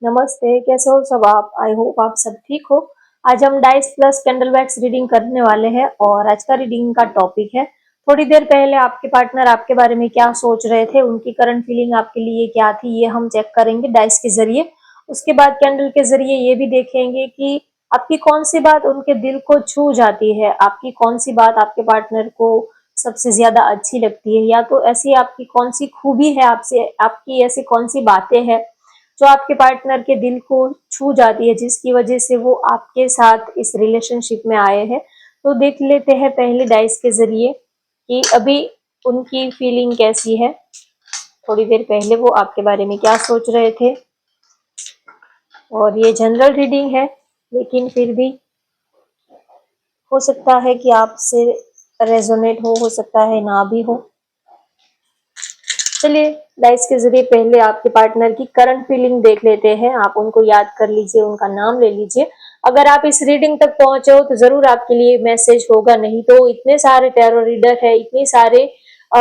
नमस्ते, कैसे हो सब आप? आई होप आप सब ठीक हो। आज हम dice plus candle wax reading करने वाले हैं और आज का रीडिंग का टॉपिक है थोड़ी देर पहले आपके पार्टनर आपके बारे में क्या सोच रहे थे, उनकी करंट फीलिंग आपके लिए क्या थी, ये हम चेक करेंगे डाइस के जरिए। उसके बाद कैंडल के जरिए ये भी देखेंगे कि आपकी कौन सी बात उनके दिल को छू जाती है, आपकी कौन सी बात आपके पार्टनर को सबसे ज्यादा अच्छी लगती है, या तो ऐसी आपकी कौन सी खूबी है, आपसे आपकी ऐसी कौन सी बातें हैं जो आपके पार्टनर के दिल को छू जाती है, जिसकी वजह से वो आपके साथ इस रिलेशनशिप में आए हैं। तो देख लेते हैं पहले डाइस के जरिए कि अभी उनकी फीलिंग कैसी है, थोड़ी देर पहले वो आपके बारे में क्या सोच रहे थे। और ये जनरल रीडिंग है, लेकिन फिर भी हो सकता है कि आपसे रेजोनेट हो सकता है ना भी हो। चलिए डाइस के जरिए पहले आपके पार्टनर की करंट फीलिंग देख लेते हैं। आप उनको याद कर लीजिए, उनका नाम ले लीजिए। अगर आप इस रीडिंग तक पहुंचे हो तो जरूर आपके लिए मैसेज होगा, नहीं तो इतने सारे टैरो रीडर है, इतने सारे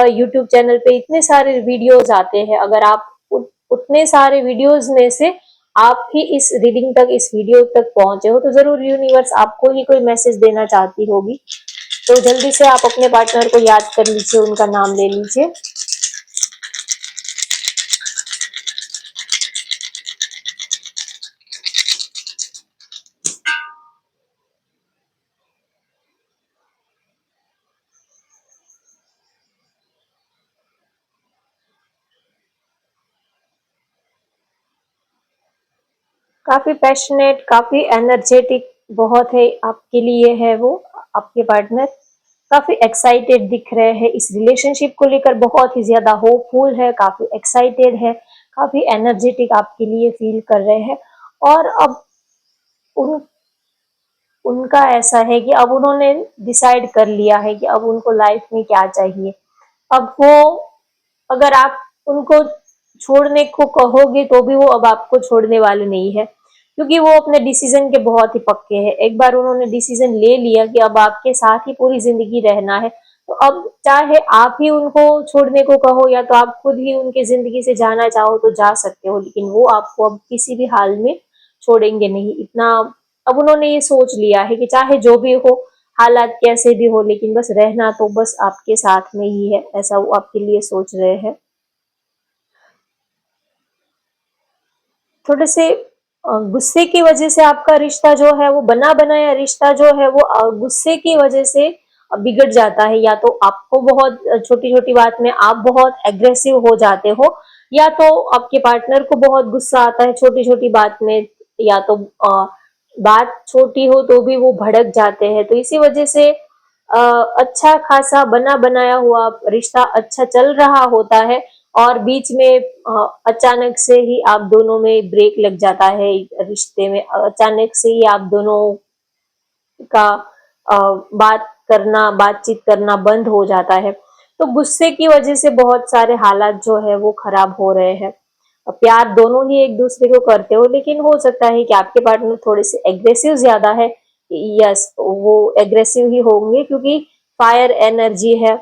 यूट्यूब चैनल पे इतने सारे वीडियोज आते हैं। अगर आप उतने सारे वीडियोज में से आप ही इस रीडिंग तक, इस वीडियो तक पहुंचे हो तो जरूर यूनिवर्स आपको ही कोई मैसेज देना चाहती होगी। तो जल्दी से आप अपने पार्टनर को याद कर लीजिए, उनका नाम ले लीजिए। काफी पैशनेट, काफी एनर्जेटिक बहुत है आपके लिए है वो। आपके पार्टनर काफी एक्साइटेड दिख रहे हैं इस रिलेशनशिप को लेकर, बहुत ही ज्यादा होपफुल है, काफी एक्साइटेड है, काफी एनर्जेटिक आपके लिए फील कर रहे हैं। और अब उन उनका ऐसा है कि अब उन्होंने डिसाइड कर लिया है कि अब उनको लाइफ में क्या चाहिए। अब वो, अगर आप उनको छोड़ने को कहोगे तो भी वो अब आपको छोड़ने वाले नहीं है, क्योंकि वो अपने डिसीजन के बहुत ही पक्के हैं। एक बार उन्होंने डिसीजन ले लिया कि अब आपके साथ ही पूरी जिंदगी रहना है, तो अब चाहे आप ही उनको छोड़ने को कहो या तो आप खुद ही उनकी जिंदगी से जाना चाहो तो जा सकते हो, लेकिन वो आपको अब किसी भी हाल में छोड़ेंगे नहीं। इतना अब उन्होंने ये सोच लिया है कि चाहे जो भी हो, हालात कैसे भी हो, लेकिन बस रहना तो बस आपके साथ में ही है, ऐसा वो आपके लिए सोच रहे हैं। थोड़े से गुस्से की वजह से आपका रिश्ता जो है वो बना बनाया रिश्ता जो है वो गुस्से की वजह से बिगड़ जाता है। या तो आपको बहुत छोटी छोटी बात में आप बहुत एग्रेसिव हो जाते हो, या तो आपके पार्टनर को बहुत गुस्सा आता है छोटी छोटी बात में, या तो बात छोटी हो तो भी वो भड़क जाते हैं। तो इसी वजह से अच्छा खासा बना बनाया हुआ रिश्ता अच्छा चल रहा होता है और बीच में अचानक से ही आप दोनों में ब्रेक लग जाता है, रिश्ते में अचानक से ही आप दोनों का बातचीत करना बंद हो जाता है। तो गुस्से की वजह से बहुत सारे हालात जो है वो खराब हो रहे हैं। प्यार दोनों ही एक दूसरे को करते हो, लेकिन हो सकता है कि आपके पार्टनर थोड़े से एग्रेसिव ज्यादा है। यस, वो एग्रेसिव ही होंगे क्योंकि फायर एनर्जी है।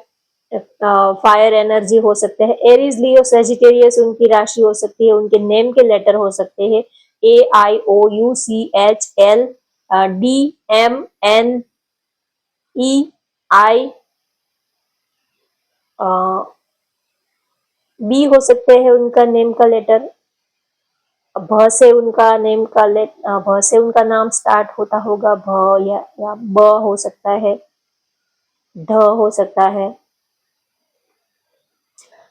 फायर एनर्जी हो सकते हैं। एरीज, लियो, सेजिटेरियस उनकी राशि हो सकती है, उनके नेम के लेटर हो सकते हैं AIOUCHL, DMNEI, बी हो सकते हैं उनका नेम का लेटर। भ से उनका नेम का भ से उनका नाम स्टार्ट होता होगा, भ या ब हो सकता है, ध हो सकता है।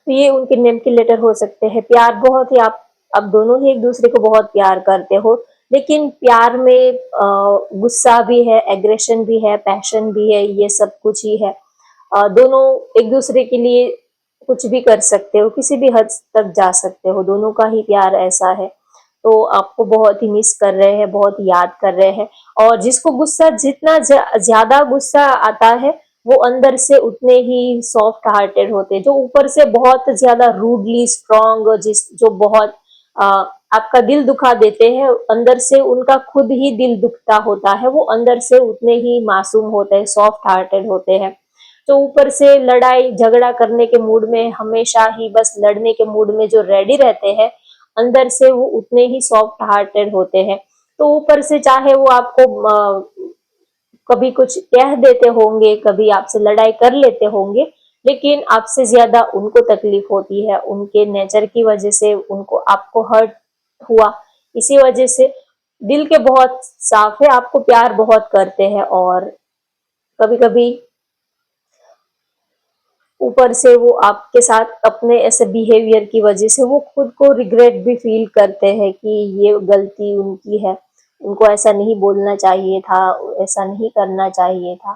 तो ये उनके नेम के लेटर हो सकते हैं। प्यार बहुत ही आप दोनों ही एक दूसरे को बहुत प्यार करते हो, लेकिन प्यार में गुस्सा भी है, एग्रेशन भी है, पैशन भी है, ये सब कुछ ही है। दोनों एक दूसरे के लिए कुछ भी कर सकते हो, किसी भी हद तक जा सकते हो, दोनों का ही प्यार ऐसा है। तो आपको बहुत ही मिस कर रहे हैं, बहुत याद कर रहे हैं। और जिसको गुस्सा, जितना ज्यादा गुस्सा आता है वो अंदर से उतने ही सॉफ्ट हार्टेड होते हैं। जो ऊपर से बहुत ज्यादा रूडली स्ट्रॉन्ग, जो बहुत आपका दिल दुखा देते हैं, अंदर से उनका खुद ही दिल दुखता होता है, वो अंदर से उतने ही मासूम होते हैं, सॉफ्ट हार्टेड होते हैं। तो ऊपर से लड़ाई झगड़ा करने के मूड में, हमेशा ही बस लड़ने के मूड में जो रेडी रहते हैं, अंदर से वो उतने ही सॉफ्ट हार्टेड होते हैं। तो ऊपर से चाहे वो आपको कभी कुछ कह देते होंगे, कभी आपसे लड़ाई कर लेते होंगे, लेकिन आपसे ज्यादा उनको तकलीफ होती है, उनके नेचर की वजह से उनको आपको हर्ट हुआ, इसी वजह से दिल के बहुत साफ है, आपको प्यार बहुत करते हैं। और कभी कभी ऊपर से वो आपके साथ अपने ऐसे बिहेवियर की वजह से वो खुद को रिग्रेट भी फील करते हैं कि ये गलती उनकी है, उनको ऐसा नहीं बोलना चाहिए था, ऐसा नहीं करना चाहिए था।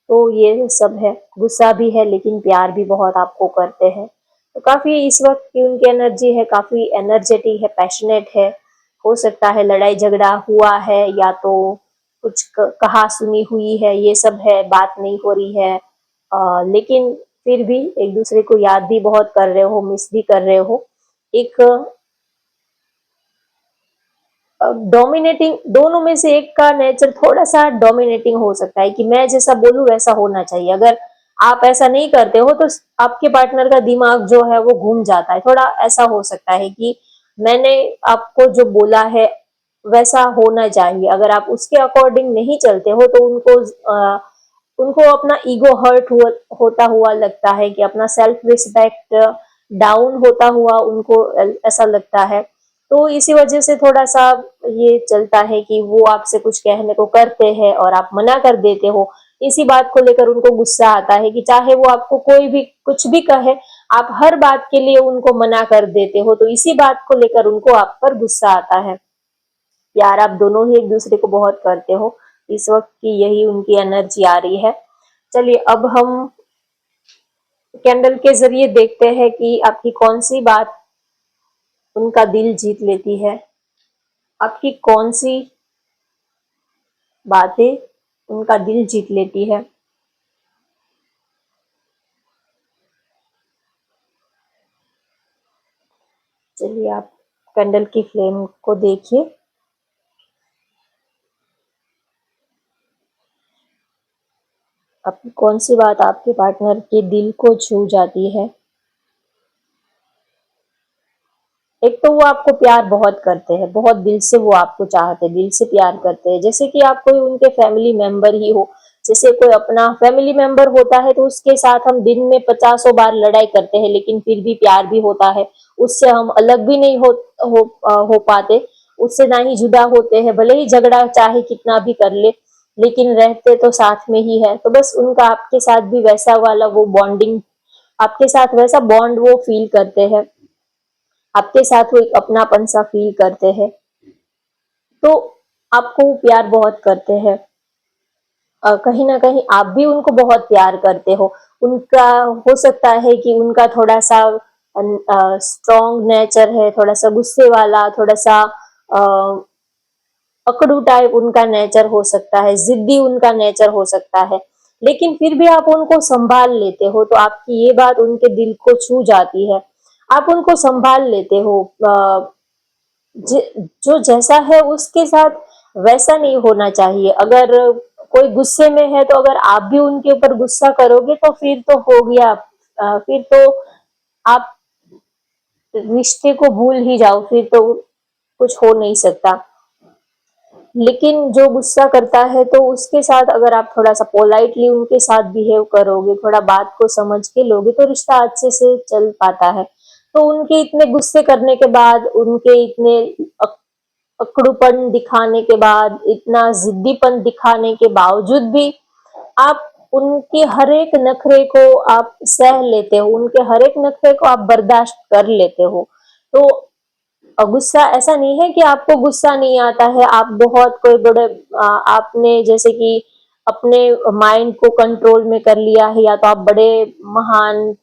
तो ये सब है, गुस्सा भी है लेकिन प्यार भी बहुत आपको करते हैं। तो काफी इस वक्त की उनकी एनर्जी है, काफी एनर्जेटिक है, पैशनेट है। हो सकता है लड़ाई झगड़ा हुआ है या तो कुछ कहा सुनी हुई है, ये सब है, बात नहीं हो रही है, लेकिन फिर भी एक दूसरे को याद भी बहुत कर रहे हो, मिस भी कर रहे हो। एक डोमिनेटिंग, दोनों में से एक का नेचर थोड़ा सा डोमिनेटिंग हो सकता है कि मैं जैसा बोलूं वैसा होना चाहिए। अगर आप ऐसा नहीं करते हो तो आपके पार्टनर का दिमाग जो है वो घूम जाता है। थोड़ा ऐसा हो सकता है कि मैंने आपको जो बोला है वैसा होना चाहिए, अगर आप उसके अकॉर्डिंग नहीं चलते हो तो उनको अपना ईगो हर्ट होता हुआ लगता है, कि अपना सेल्फ रिस्पेक्ट डाउन होता हुआ उनको ऐसा लगता है। तो इसी वजह से थोड़ा सा ये चलता है कि वो आपसे कुछ कहने को करते हैं और आप मना कर देते हो। इसी बात को लेकर उनको गुस्सा आता है कि चाहे वो आपको कोई भी कुछ भी कहे, आप हर बात के लिए उनको मना कर देते हो। तो इसी बात को लेकर उनको आप पर गुस्सा आता है। प्यार आप दोनों ही एक दूसरे को बहुत करते हो, इस वक्त की यही उनकी एनर्जी आ रही है। चलिए अब हम कैंडल के जरिए देखते हैं कि आपकी कौन सी बात उनका दिल जीत लेती है, आपकी कौन सी बातें उनका दिल जीत लेती है। चलिए आप कैंडल की फ्लेम को देखिए। आपकी कौन सी बात आपके पार्टनर के दिल को छू जाती है। एक तो वो आपको प्यार बहुत करते हैं, बहुत दिल से वो आपको चाहते हैं, दिल से प्यार करते हैं, जैसे कि आप कोई उनके फैमिली मेंबर ही हो। जैसे कोई अपना फैमिली मेंबर होता है तो उसके साथ हम दिन में 50 बार लड़ाई करते हैं, लेकिन फिर भी प्यार भी होता है, उससे हम अलग भी नहीं हो पाते, उससे ना ही जुदा होते हैं। भले ही झगड़ा चाहे कितना भी कर ले, लेकिन रहते तो साथ में ही है। तो बस उनका आपके साथ भी वैसा वाला वो बॉन्डिंग, आपके साथ वैसा बॉन्ड वो फील करते हैं, आपके साथ वो एक अपनापन सा फील करते हैं। तो आपको वो प्यार बहुत करते हैं। कहीं ना कहीं आप भी उनको बहुत प्यार करते हो। उनका हो सकता है कि उनका थोड़ा सा स्ट्रॉन्ग नेचर है, थोड़ा सा गुस्से वाला, थोड़ा सा अकड़ू टाइप उनका नेचर हो सकता है, जिद्दी उनका नेचर हो सकता है, लेकिन फिर भी आप उनको संभाल लेते हो। तो आपकी ये बात उनके दिल को छू जाती है, आप उनको संभाल लेते हो। जो जैसा है उसके साथ वैसा नहीं होना चाहिए। अगर कोई गुस्से में है तो अगर आप भी उनके ऊपर गुस्सा करोगे तो फिर तो हो गया, फिर तो आप रिश्ते को भूल ही जाओ, फिर तो कुछ हो नहीं सकता। लेकिन जो गुस्सा करता है तो उसके साथ अगर आप थोड़ा सा पोलाइटली उनके साथ बिहेव करोगे, थोड़ा बात को समझ के लोगे, तो रिश्ता अच्छे से चल पाता है। तो उनके इतने गुस्से करने के बाद, उनके इतने अकड़ूपन दिखाने के बाद, इतना जिद्दीपन दिखाने के बावजूद भी आप उनके हर एक नखरे को आप सह लेते हो, उनके हर एक नखरे को आप बर्दाश्त कर लेते हो। तो गुस्सा ऐसा नहीं है कि आपको गुस्सा नहीं आता है, आप बहुत कोई बड़े आपने जैसे कि अपने माइंड को कंट्रोल में कर लिया है, या तो आप बड़े महान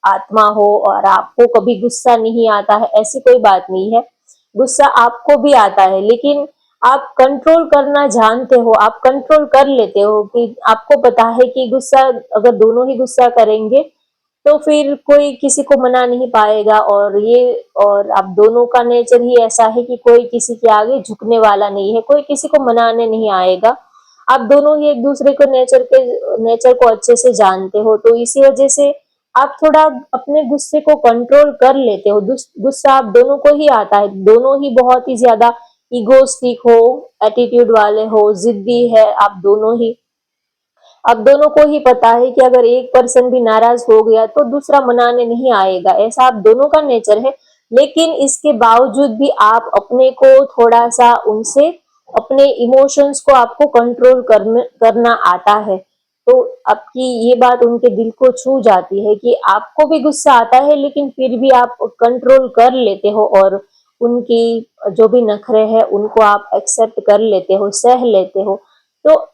आत्मा हो और आपको कभी गुस्सा नहीं आता है, ऐसी कोई बात नहीं है। गुस्सा आपको भी आता है, लेकिन आप कंट्रोल करना जानते हो, आप कंट्रोल कर लेते हो कि आपको पता है कि गुस्सा, अगर दोनों ही गुस्सा करेंगे तो फिर कोई किसी को मना नहीं पाएगा। और आप दोनों का नेचर ही ऐसा है कि कोई किसी के आगे झुकने वाला नहीं है, कोई किसी को मनाने नहीं आएगा। आप दोनों ही एक दूसरे को नेचर को अच्छे से जानते हो, तो इसी वजह से आप थोड़ा अपने गुस्से को कंट्रोल कर लेते हो। गुस्सा आप दोनों को ही आता है, दोनों ही बहुत ही ज्यादा इगोस्टिक हो, एटीट्यूड वाले हो, जिद्दी है आप दोनों ही। आप दोनों को ही पता है कि अगर एक पर्सन भी नाराज हो गया तो दूसरा मनाने नहीं आएगा, ऐसा आप दोनों का नेचर है। लेकिन इसके बावजूद भी आप अपने को थोड़ा सा उनसे, अपने इमोशंस को आपको कंट्रोल करना आता है। तो आपकी ये बात उनके दिल को छू जाती है कि आपको भी गुस्सा आता है लेकिन फिर भी आप कंट्रोल कर लेते हो, और उनकी जो भी नखरे हैं उनको आप एक्सेप्ट कर लेते हो, सह लेते हो। तो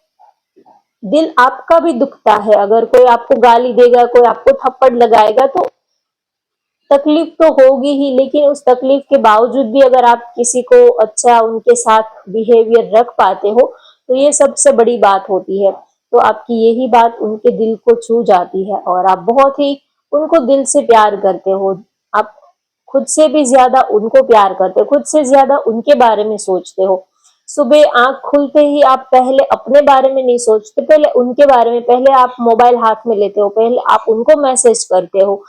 दिल आपका भी दुखता है, अगर कोई आपको गाली देगा, कोई आपको थप्पड़ लगाएगा तो तकलीफ तो होगी ही, लेकिन उस तकलीफ के बावजूद भी अगर आप किसी को अच्छा उनके साथ बिहेवियर रख पाते हो तो ये सबसे बड़ी बात होती है। तो आपकी यही बात उनके दिल को छू जाती है और आप बहुत ही उनको दिल से प्यार करते हो। आप खुद से भी ज्यादा उनको प्यार करते हो, खुद से ज्यादा उनके बारे में सोचते हो। सुबह आंख खुलते ही आप पहले अपने बारे में नहीं सोचते, पहले उनके बारे में, पहले आप मोबाइल हाथ में लेते हो, पहले आप उनको मैसेज करते हो।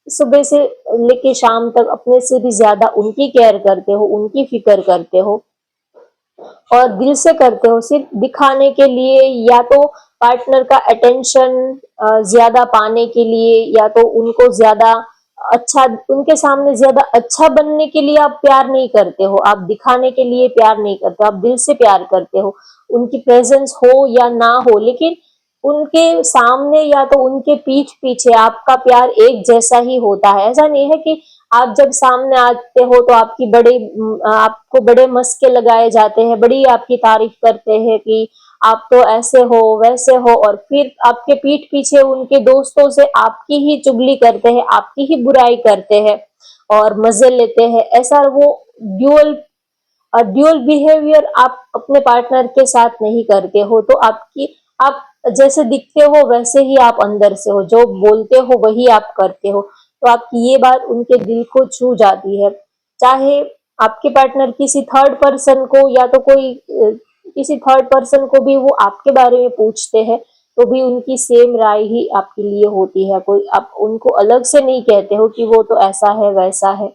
सुबह से लेके शाम तक अपने से भी ज्यादा उनकी केयर करते हो, उनकी फिक्र करते हो और दिल से करते हो, सिर्फ दिखाने के लिए या तो पार्टनर का अटेंशन ज्यादा पाने के लिए, या तो उनको ज्यादा अच्छा, उनके सामने ज्यादा अच्छा बनने के लिए आप प्यार नहीं करते हो, आप दिखाने के लिए प्यार नहीं करते, आप दिल से प्यार करते हो। उनकी प्रेजेंस हो या ना हो, लेकिन उनके सामने या तो उनके पीठ पीछे आपका प्यार एक जैसा ही होता है। ऐसा नहीं है कि आप जब सामने आते हो तो आपको बड़े मस्के लगाए जाते हैं, बड़ी आपकी तारीफ करते हैं कि आप तो ऐसे हो वैसे हो, और फिर आपके पीठ पीछे उनके दोस्तों से आपकी ही चुगली करते हैं, आपकी ही बुराई करते हैं और मजे लेते हैं। ऐसा वो ड्यूअल ड्यूअल बिहेवियर आप अपने पार्टनर के साथ नहीं करते हो। तो आप जैसे दिखते हो वैसे ही आप अंदर से हो, जो बोलते हो वही आप करते हो। तो आपकी ये बात उनके दिल को छू जाती है। चाहे आपके पार्टनर किसी थर्ड पर्सन को, या तो किसी थर्ड पर्सन को भी वो आपके बारे में पूछते हैं तो भी उनकी सेम राय ही आपके लिए होती है। कोई आप उनको अलग से नहीं कहते हो कि वो तो ऐसा है वैसा है।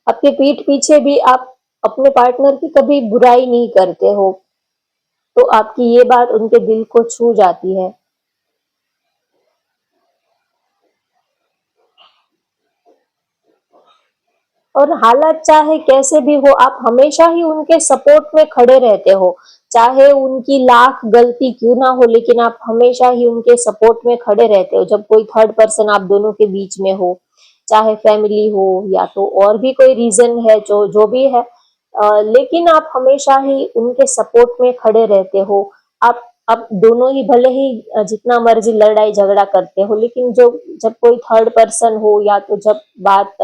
आपके पीठ पीछे भी आप अपने पार्टनर की कभी बुराई नहीं करते हो। तो आपकी ये बात उनके दिल को छू जाती है। और हालात चाहे कैसे भी हो, आप हमेशा ही उनके सपोर्ट में खड़े रहते हो। चाहे उनकी लाख गलती क्यों ना हो, लेकिन आप हमेशा ही उनके सपोर्ट में खड़े रहते हो जब कोई थर्ड पर्सन आप दोनों के बीच में हो, चाहे फैमिली हो या तो और भी कोई रीजन है, जो जो भी है। लेकिन आप हमेशा ही उनके सपोर्ट में खड़े रहते हो। आप दोनों ही भले ही जितना मर्जी लड़ाई झगड़ा करते हो, लेकिन जो जब कोई थर्ड पर्सन हो या तो जब बात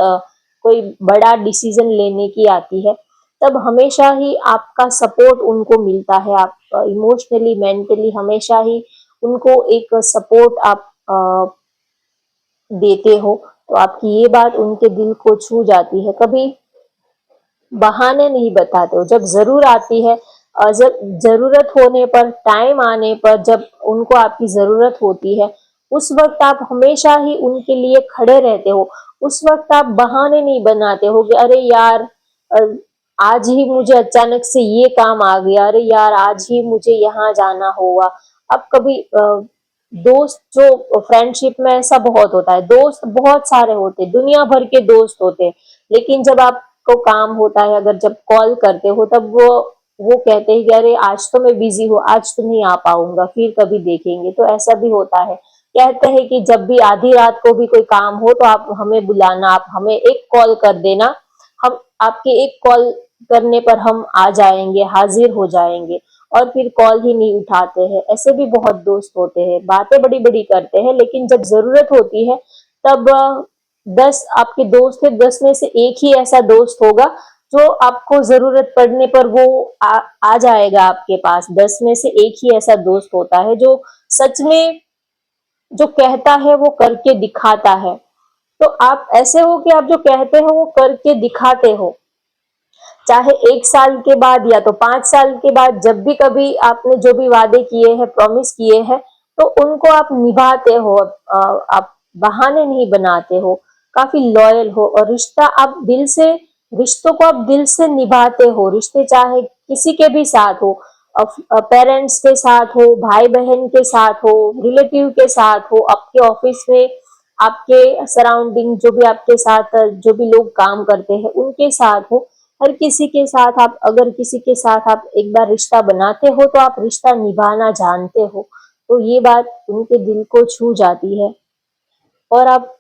कोई बड़ा डिसीजन लेने की आती है, तब हमेशा ही आपका सपोर्ट उनको मिलता है। आप इमोशनली मेंटली हमेशा ही उनको एक सपोर्ट आप देते हो। तो आपकी ये बात उनके दिल को छू जाती है। कभी बहाने नहीं बताते हो, जब जरूर आती है, जब जरूरत होने पर, टाइम आने पर, जब उनको आपकी जरूरत होती है, उस वक्त आप हमेशा ही उनके लिए खड़े रहते हो। उस वक्त आप बहाने नहीं बनाते हो कि अरे यार, अ, आज ही मुझे अचानक से ये काम आ गया, अरे यार आज ही मुझे यहाँ जाना होगा। अब कभी दोस्त, जो फ्रेंडशिप में ऐसा बहुत होता है, दोस्त बहुत सारे होते, दुनिया भर के दोस्त होते, लेकिन जब आपको काम होता है, अगर जब कॉल करते हो तब वो कहते हैं कि अरे आज तो मैं बिजी हूँ, आज तो नहीं आ पाऊंगा, फिर कभी देखेंगे। तो ऐसा भी होता है। कहते हैं कि जब भी आधी रात को भी कोई काम हो तो आप हमें बुलाना, आप हमें एक कॉल कर देना, हम आपके एक कॉल करने पर हम आ जाएंगे, हाजिर हो जाएंगे। और फिर कॉल ही नहीं उठाते हैं। ऐसे भी बहुत दोस्त होते हैं, बातें बड़ी बड़ी करते हैं, लेकिन जब जरूरत होती है तब 10 आपके दोस्त है, 10 में से एक ही ऐसा दोस्त होगा जो आपको जरूरत पड़ने पर वो आ जाएगा आपके पास। 10 में से एक ही ऐसा दोस्त होता है जो सच में जो कहता है वो करके दिखाता है। तो आप ऐसे हो कि आप जो कहते हो वो करके दिखाते हो। चाहे 1 साल के बाद या तो 5 साल के बाद, जब भी कभी आपने जो भी वादे किए हैं, प्रॉमिस किए हैं, तो उनको आप निभाते हो। आप बहाने नहीं बनाते हो, काफी लॉयल हो और रिश्तों को आप दिल से निभाते हो। रिश्ते चाहे किसी के भी साथ हो, पेरेंट्स के साथ हो, भाई बहन के साथ हो, रिलेटिव के साथ हो, आपके ऑफिस में, आपके सराउंडिंग जो भी आपके साथ जो भी लोग काम करते हैं उनके साथ हो, हर किसी के साथ आप अगर किसी के साथ आप एक बार रिश्ता बनाते हो तो आप रिश्ता निभाना जानते हो। तो ये बात उनके दिल को छू जाती है और आप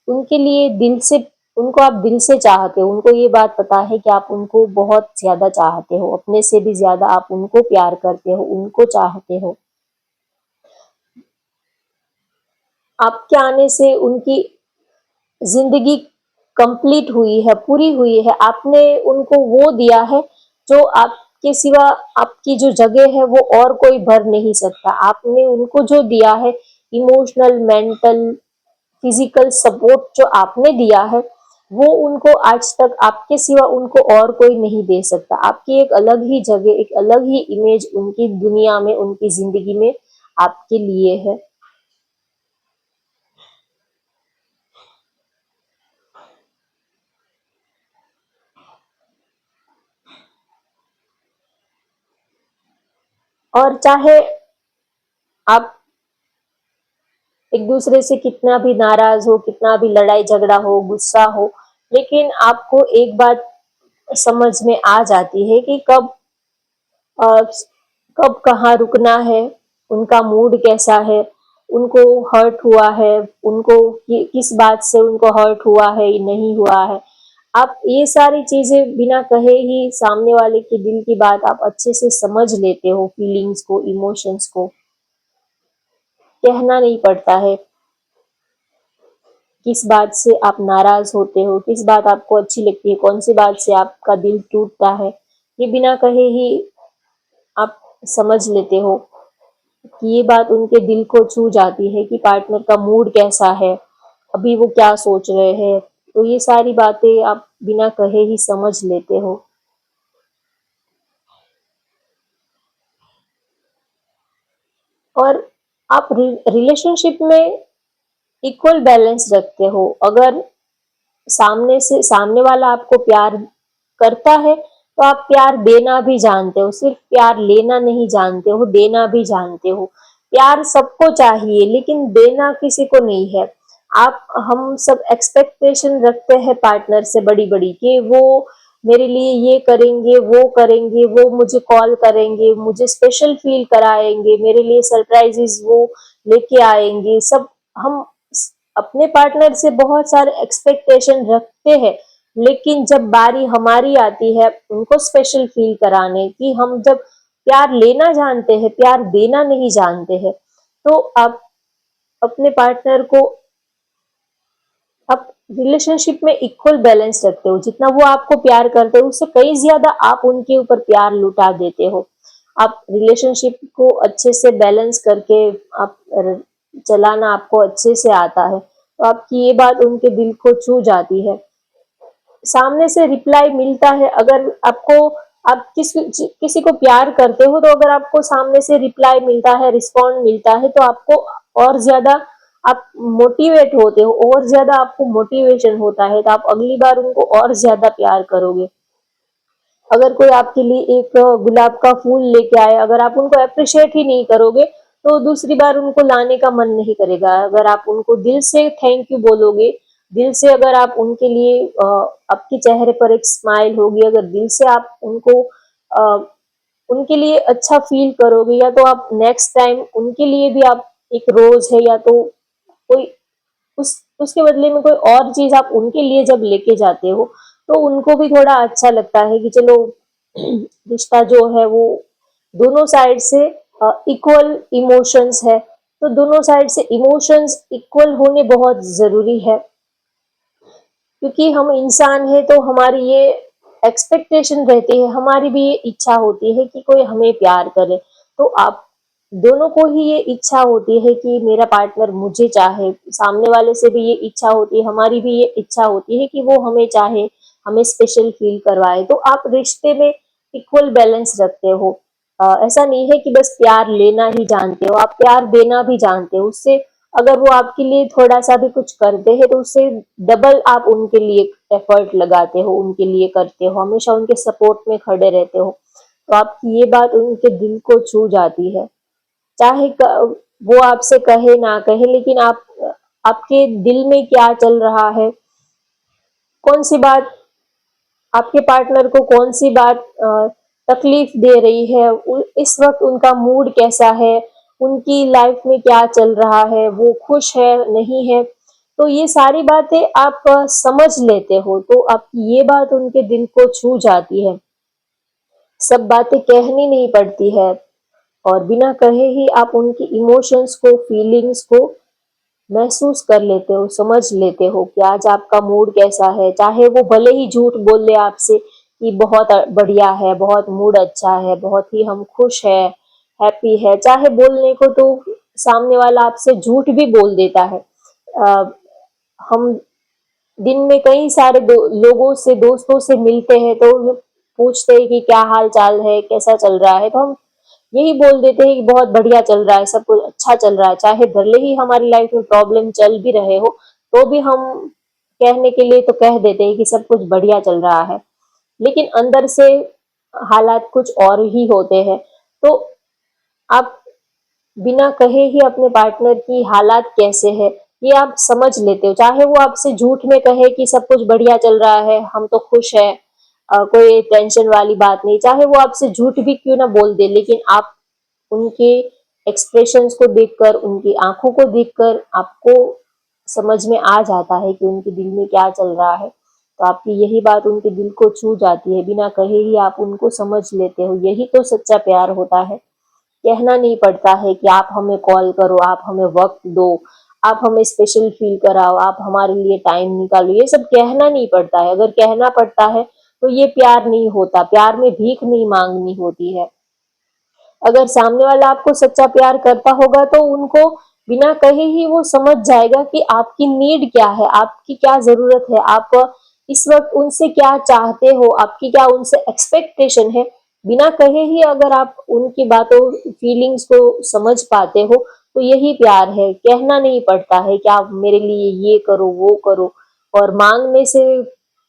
उनके लिए दिल से उनको आप दिल से चाहते हो। उनको ये बात पता है कि आप उनको बहुत ज्यादा चाहते हो, अपने से भी ज्यादा आप उनको प्यार करते हो, उनको चाहते हो। आपके आने से उनकी जिंदगी कंप्लीट हुई है, पूरी हुई है। आपने उनको वो दिया है जो आपके सिवा, आपकी जो जगह है वो और कोई भर नहीं सकता। आपने उनको जो दिया है, इमोशनल, मेंटल, फिजिकल सपोर्ट जो आपने दिया है, वो उनको आज तक आपके सिवा उनको और कोई नहीं दे सकता। आपकी एक अलग ही जगह, एक अलग ही इमेज उनकी दुनिया में, उनकी जिंदगी में आपके लिए है। और चाहे आप एक दूसरे से कितना भी नाराज हो, कितना भी लड़ाई झगड़ा हो, गुस्सा हो, लेकिन आपको एक बात समझ में आ जाती है कि अ, कब कहाँ रुकना है, उनका मूड कैसा है, उनको हर्ट हुआ है, किस बात से उनको हर्ट हुआ है, नहीं हुआ है। आप ये सारी चीजें बिना कहे ही सामने वाले के दिल की बात आप अच्छे से समझ लेते हो, फीलिंग्स को, इमोशंस को कहना नहीं पड़ता है। किस बात से आप नाराज होते हो, किस बात आपको अच्छी लगती है, कौन सी बात से आपका दिल टूटता है, ये बिना कहे ही आप समझ लेते हो कि ये बात उनके दिल को छू जाती है कि पार्टनर का मूड कैसा है, अभी वो क्या सोच रहे हैं। तो ये सारी बातें आप बिना कहे ही समझ लेते हो। और आप रिलेशनशिप में इक्वल बैलेंस रखते हो। अगर सामने वाला आपको प्यार करता है तो आप प्यार देना भी जानते हो, सिर्फ प्यार लेना नहीं जानते हो, देना भी जानते हो। प्यार सबको चाहिए लेकिन देना किसी को नहीं है। आप हम सब एक्सपेक्टेशन रखते हैं पार्टनर से बड़ी बड़ी, कि वो मेरे लिए ये करेंगे, वो करेंगे, वो मुझे कॉल करेंगे, मुझे स्पेशल फील कराएंगे, मेरे लिए सरप्राइजेस वो लेके आएंगे। सब हम अपने पार्टनर से बहुत सारे एक्सपेक्टेशन रखते हैं, लेकिन जब बारी हमारी आती है उनको स्पेशल फील कराने की, हम जब प्यार लेना जानते हैं, प्यार देना नहीं जानते हैं, तो आप अपने पार्टनर को, आप रिलेशनशिप में इक्वल बैलेंस रखते हो। जितना वो आपको प्यार करते हो उससे कई ज्यादा आप उनके ऊपर प्यार लुटा देते हो। आप रिलेशनशिप को अच्छे से बैलेंस करके आप चलाना आपको अच्छे से आता है, तो आपकी ये बात उनके दिल को छू जाती है। सामने से रिप्लाई मिलता है, अगर आपको, आप किसी को प्यार करते हो तो अगर आपको सामने से रिप्लाई मिलता है, रिस्पॉन्ड मिलता है, तो आपको और ज्यादा आप मोटिवेट होते हो, और ज्यादा आपको मोटिवेशन होता है, तो आप अगली बार उनको और ज्यादा प्यार करोगे। अगर कोई आपके लिए एक गुलाब का फूल लेके आए, अगर आप उनको अप्रिशिएट ही नहीं करोगे तो दूसरी बार उनको लाने का मन नहीं करेगा। अगर आप उनको दिल से थैंक यू बोलोगे, दिल से अगर आप उनके लिए आपके चेहरे पर एक स्माइल होगी, अगर दिल से आप उनके लिए अच्छा फील करोगे, या तो आप नेक्स्ट टाइम उनके लिए भी आप एक रोज है या तो कोई उस उसके बदले में कोई और चीज आप उनके लिए जब लेके जाते हो, तो उनको भी थोड़ा अच्छा लगता है कि चलो रिश्ता जो है वो दोनों साइड से इक्वल इमोशंस है। तो दोनों साइड से इमोशंस इक्वल होने बहुत जरूरी है, क्योंकि हम इंसान है तो हमारी ये एक्सपेक्टेशन रहती है, हमारी भी ये इच्छा होती है कि कोई हमें प्यार करे। तो आप दोनों को ही ये इच्छा होती है कि मेरा पार्टनर मुझे चाहे, सामने वाले से भी ये इच्छा होती है, हमारी भी ये इच्छा होती है कि वो हमें चाहे, हमें स्पेशल फील करवाए। तो आप रिश्ते में इक्वल बैलेंस रखते हो। ऐसा नहीं है कि बस प्यार लेना ही जानते हो, आप प्यार देना भी जानते हो। उससे अगर वो आपके लिए थोड़ा-सा भी कुछ करते हैं तो उससे डबल आप उनके लिए एफर्ट लगाते हो, उनके लिए करते हो, हमेशा उनके सपोर्ट में खड़े रहते हो। तो आपकी ये बात उनके दिल को छू जाती है। चाहे वो आपसे कहे ना कहे, लेकिन आप आपके दिल में क्या चल रहा है, कौन सी बात आपके पार्टनर को कौन सी बात तकलीफ दे रही है, इस वक्त उनका मूड कैसा है, उनकी लाइफ में क्या चल रहा है, वो खुश है नहीं है, तो ये सारी बातें आप समझ लेते हो, तो आपकी ये बात उनके दिल को छू जाती है। सब बातें कहनी नहीं पड़ती है, और बिना कहे ही आप उनकी इमोशंस को, फीलिंग्स को महसूस कर लेते हो, समझ लेते हो कि आज आपका मूड कैसा है। चाहे वो भले ही झूठ बोल ले आपसे कि बहुत बढ़िया है, बहुत मूड अच्छा है, बहुत ही हम खुश है, हैप्पी है, चाहे बोलने को तो सामने वाला आपसे झूठ भी बोल देता है। हम दिन में कई सारे लोगों से, दोस्तों से मिलते हैं तो पूछते हैं कि क्या हाल चाल है, कैसा चल रहा है, तो हम यही बोल देते हैं कि बहुत बढ़िया चल रहा है, सब कुछ अच्छा चल रहा है। चाहे भले ही हमारी लाइफ में प्रॉब्लम चल भी रहे हो, तो भी हम कहने के लिए तो कह देते हैं कि सब कुछ बढ़िया चल रहा है, लेकिन अंदर से हालात कुछ और ही होते हैं। तो आप बिना कहे ही अपने पार्टनर की हालात कैसे है, ये आप समझ लेते हो। चाहे वो आपसे झूठ में कहे कि सब कुछ बढ़िया चल रहा है, हम तो खुश है, कोई टेंशन वाली बात नहीं, चाहे वो आपसे झूठ भी क्यों ना बोल दे, लेकिन आप उनके एक्सप्रेशंस को देखकर, उनकी आंखों को देखकर आपको समझ में आ जाता है कि उनके दिल में क्या चल रहा है। तो आपकी यही बात उनके दिल को छू जाती है, बिना कहे ही आप उनको समझ लेते हो। यही तो सच्चा प्यार होता है। कहना नहीं पड़ता है कि आप हमें कॉल करो, आप हमें वक्त दो, आप हमें स्पेशल फील कराओ, आप हमारे लिए टाइम निकालो, ये सब कहना नहीं पड़ता है। अगर कहना पड़ता है तो ये प्यार नहीं होता, प्यार में भीख नहीं मांगनी होती है। अगर सामने वाला आपको सच्चा प्यार करता होगा तो उनको बिना कहे ही वो समझ जाएगा कि आपकी नीड क्या है, आपकी क्या जरूरत है, आप इस वक्त उनसे क्या चाहते हो, आपकी क्या उनसे एक्सपेक्टेशन है। बिना कहे ही अगर आप उनकी बातों, फीलिंग्स को समझ पाते हो, तो यही प्यार है। कहना नहीं पड़ता है कि आप मेरे लिए ये करो, वो करो, और मांगने से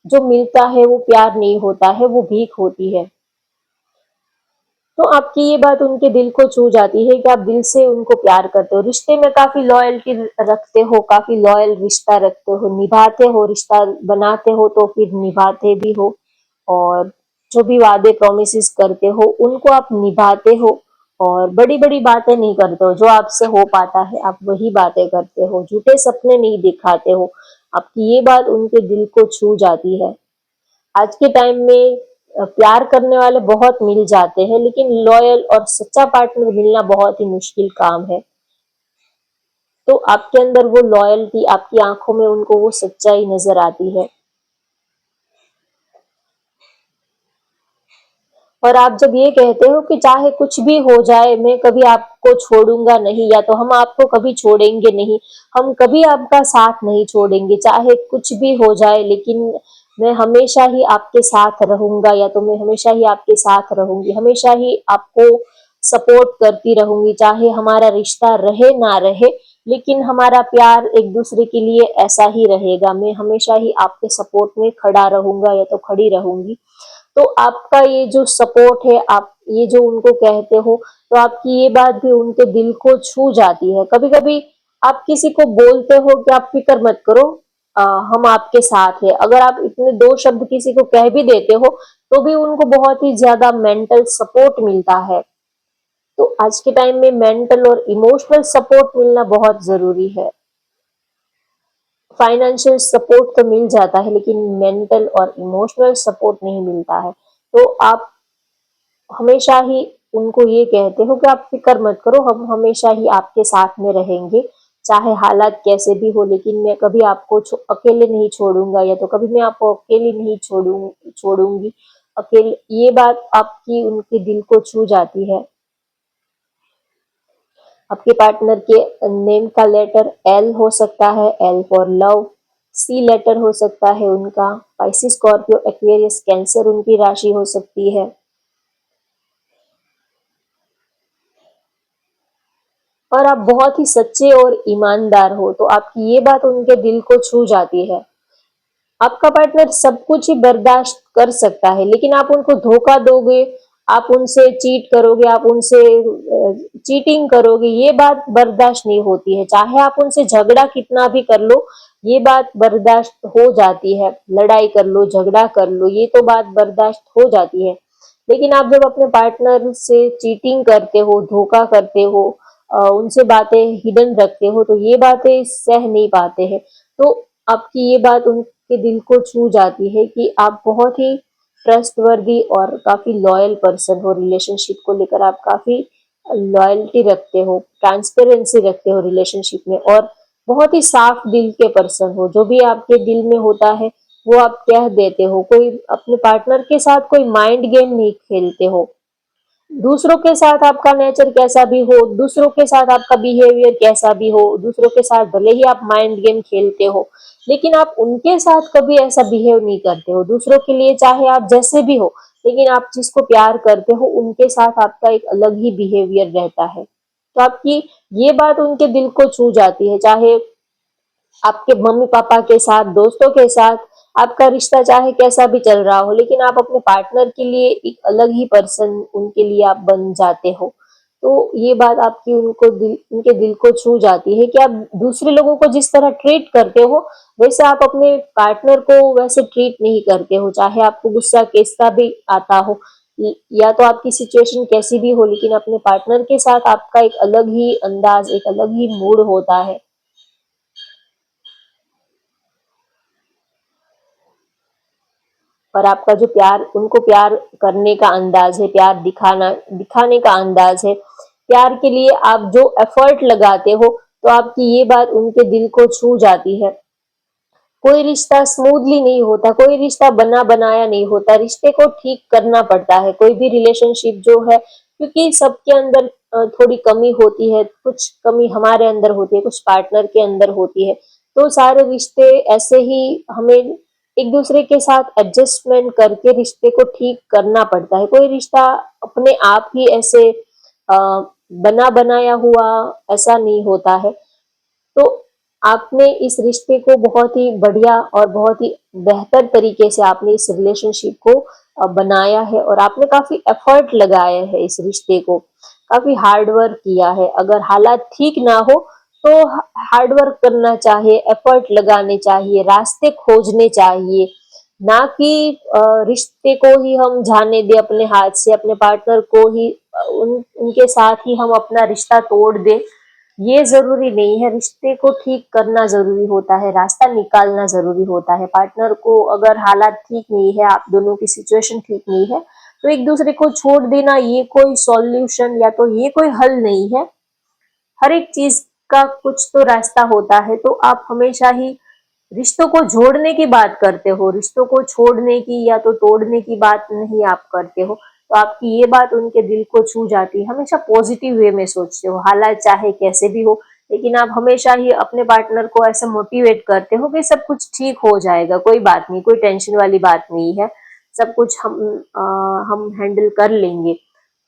जो मिलता है वो प्यार नहीं होता है, वो भीख होती है। तो आपकी ये बात उनके दिल को छू जाती है कि आप दिल से उनको प्यार करते हो, रिश्ते में काफी लॉयल्टी रखते हो, काफी लॉयल रिश्ता रखते हो, निभाते हो, रिश्ता बनाते हो तो फिर निभाते भी हो, और जो भी वादे प्रोमिस करते हो उनको आप निभाते हो, और बड़ी बड़ी बातें नहीं करते हो, जो आपसे हो पाता है आप वही बातें करते हो, झूठे सपने नहीं दिखाते हो। आपकी ये बात उनके दिल को छू जाती है। आज के टाइम में प्यार करने वाले बहुत मिल जाते हैं, लेकिन लॉयल और सच्चा पार्टनर मिलना बहुत ही मुश्किल काम है। तो आपके अंदर वो लॉयल्टी, आपकी आंखों में उनको वो सच्चाई नजर आती है। और आप जब ये कहते हो कि चाहे कुछ भी हो जाए, मैं कभी आपको छोड़ूंगा नहीं, या तो हम आपको कभी छोड़ेंगे नहीं, हम कभी आपका साथ नहीं छोड़ेंगे, चाहे कुछ भी हो जाए, लेकिन मैं हमेशा ही आपके साथ रहूंगा, या तो मैं हमेशा ही आपके साथ रहूंगी, हमेशा ही आपको सपोर्ट करती रहूंगी, चाहे हमारा रिश्ता रहे ना रहे, लेकिन हमारा प्यार एक दूसरे के लिए ऐसा ही रहेगा। मैं हमेशा ही आपके सपोर्ट में खड़ा रहूंगा, या तो खड़ी रहूंगी। तो आपका ये जो सपोर्ट है, आप ये जो उनको कहते हो, तो आपकी ये बात भी उनके दिल को छू जाती है। कभी कभी आप किसी को बोलते हो कि आप फिक्र मत करो, हम आपके साथ है, अगर आप इतने दो शब्द किसी को कह भी देते हो तो भी उनको बहुत ही ज्यादा मेंटल सपोर्ट मिलता है। तो आज के टाइम में मेंटल और इमोशनल सपोर्ट मिलना बहुत जरूरी है। फाइनेंशियल सपोर्ट तो मिल जाता है, लेकिन मेंटल और इमोशनल सपोर्ट नहीं मिलता है। तो आप हमेशा ही उनको ये कहते हो कि आप फिक्र मत करो, हम हमेशा ही आपके साथ में रहेंगे, चाहे हालात कैसे भी हो, लेकिन मैं कभी आपको अकेले नहीं छोड़ूंगा, या तो कभी मैं आपको अकेले नहीं छोड़ूंगी अकेले। ये बात आपकी उनके दिल को छू जाती है। आपके पार्टनर के नेम का लेटर एल हो सकता है, L for love. C letter हो सकता है उनका। पाइसिस, स्कॉर्पियो, एक्वेरियस, कैंसर उनकी राशि हो सकती है। और आप बहुत ही सच्चे और ईमानदार हो, तो आपकी ये बात उनके दिल को छू जाती है। आपका पार्टनर सब कुछ ही बर्दाश्त कर सकता है, लेकिन आप उनको धोखा दोगे, आप उनसे चीट करोगे, आप उनसे चीटिंग करोगे, ये बात बर्दाश्त नहीं होती है। चाहे आप उनसे झगड़ा कितना भी कर लो, ये बात बर्दाश्त हो जाती है। लड़ाई कर लो, झगड़ा कर लो, ये तो बात बर्दाश्त हो जाती है। लेकिन आप जब अपने पार्टनर से चीटिंग करते हो, धोखा करते हो, उनसे बातें हिडन रखते हो, तो ये बातें सह नहीं पाते हैं। तो आपकी ये बात उनके दिल को छू जाती है कि आप बहुत ही ट्रस्टवर्दी और काफी लॉयल पर्सन हो। रिलेशनशिप को लेकर आप काफी लॉयल्टी रखते हो, ट्रांसपेरेंसी रखते हो रिलेशनशिप में, और बहुत ही साफ दिल के पर्सन हो। जो भी आपके दिल में होता है वो आप कह देते हो। कोई अपने पार्टनर के साथ कोई माइंड गेम नहीं खेलते हो। दूसरों के साथ आपका नेचर कैसा भी हो, दूसरों के साथ आपका बिहेवियर कैसा भी हो, दूसरों के साथ भले ही आप माइंड गेम खेलते हो, लेकिन आप उनके साथ कभी ऐसा बिहेव नहीं करते हो। दूसरों के लिए चाहे आप जैसे भी हो, लेकिन आप जिसको प्यार करते हो उनके साथ आपका एक अलग ही बिहेवियर रहता है। तो आपकी ये बात उनके दिल को छू जाती है। चाहे आपके मम्मी पापा के साथ, दोस्तों के साथ आपका रिश्ता चाहे कैसा भी चल रहा हो, लेकिन आप अपने पार्टनर के लिए एक अलग ही पर्सन उनके लिए आप बन जाते हो। तो ये बात आपकी उनके दिल को छू जाती है कि आप दूसरे लोगों को जिस तरह ट्रीट करते हो, वैसे आप अपने पार्टनर को वैसे ट्रीट नहीं करते हो। चाहे आपको गुस्सा कैसा भी आता हो, या तो आपकी सिचुएशन कैसी भी हो, लेकिन अपने पार्टनर के साथ आपका एक अलग ही अंदाज, एक अलग ही मूड होता है। और आपका जो प्यार, उनको प्यार करने का अंदाज है, प्यार दिखाने का अंदाज है, प्यार के लिए आप जो एफर्ट लगाते हो, तो आपकी ये बात उनके दिल को छू जाती है। कोई रिश्ता स्मूथली नहीं होता, कोई रिश्ता बना बनाया नहीं होता, रिश्ते को ठीक करना पड़ता है। कोई भी रिलेशनशिप जो है, क्योंकि सबके अंदर थोड़ी कमी होती है, कुछ कमी हमारे अंदर होती है, कुछ पार्टनर के अंदर होती है। तो सारे रिश्ते ऐसे ही हमें एक दूसरे के साथ एडजस्टमेंट करके रिश्ते को ठीक करना पड़ता है। कोई रिश्ता अपने आप ही ऐसे बना बनाया हुआ ऐसा नहीं होता है। तो आपने इस रिश्ते को बहुत ही बढ़िया और बहुत ही बेहतर तरीके से आपने इस रिलेशनशिप को बनाया है, और आपने काफी एफर्ट लगाया है इस रिश्ते को, काफी हार्ड वर्क किया है। अगर हालात ठीक ना हो तो हार्ड वर्क करना चाहिए, एफर्ट लगाने चाहिए, रास्ते खोजने चाहिए, ना कि रिश्ते को ही हम जाने दे अपने हाथ से, अपने पार्टनर को ही उनके साथ ही हम अपना रिश्ता तोड़ दे। ये जरूरी नहीं है। रिश्ते को ठीक करना जरूरी होता है, रास्ता निकालना जरूरी होता है। पार्टनर को अगर हालात ठीक नहीं है, आप दोनों की सिचुएशन ठीक नहीं है, तो एक दूसरे को छोड़ देना ये कोई सॉल्यूशन या तो ये कोई हल नहीं है। हर एक चीज का कुछ तो रास्ता होता है। तो आप हमेशा ही रिश्तों को जोड़ने की बात करते हो, रिश्तों को छोड़ने की या तो तोड़ने की बात नहीं आप करते हो। तो आपकी ये बात उनके दिल को छू जाती है। हमेशा पॉजिटिव वे में सोचते हो, हालात चाहे कैसे भी हो, लेकिन आप हमेशा ही अपने पार्टनर को ऐसा मोटिवेट करते हो कि सब कुछ ठीक हो जाएगा, कोई बात नहीं, कोई टेंशन वाली बात नहीं है, सब कुछ हम हैंडल कर लेंगे।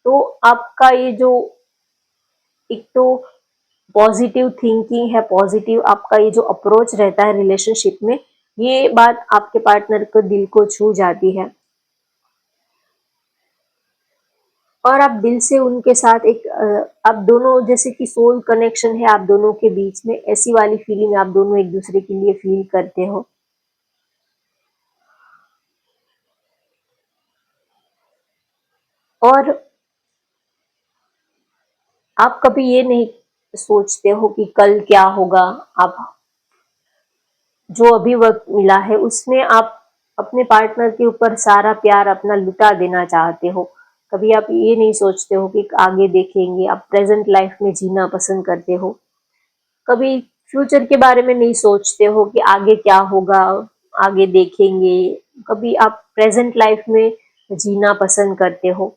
तो आपका ये जो एक तो पॉजिटिव थिंकिंग है, पॉजिटिव आपका ये जो अप्रोच रहता है रिलेशनशिप में, ये बात आपके पार्टनर को दिल को छू जाती है। और आप दिल से उनके साथ एक आप दोनों जैसे कि सोल कनेक्शन है आप दोनों के बीच में, ऐसी वाली फीलिंग आप दोनों एक दूसरे के लिए फील करते हो। और आप कभी ये नहीं सोचते हो कि कल क्या होगा। आप जो अभी वक्त मिला है उसमें आप अपने पार्टनर के ऊपर सारा प्यार अपना लुटा देना चाहते हो। कभी आप ये नहीं सोचते हो कि आगे देखेंगे, आप प्रेजेंट लाइफ में जीना पसंद करते हो। कभी फ्यूचर के बारे में नहीं सोचते हो कि आगे क्या होगा, आगे देखेंगे। कभी आप प्रेजेंट लाइफ में जीना पसंद करते हो।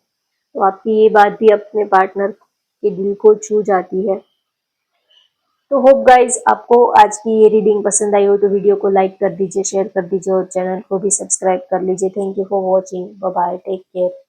तो आपकी ये बात भी अपने पार्टनर के दिल को छू जाती है। तो होप गाइज आपको आज की ये रीडिंग पसंद आई हो तो वीडियो को लाइक कर दीजिए, शेयर कर दीजिए और चैनल को भी सब्सक्राइब कर लीजिए। Thank you for watching. Bye bye, take care.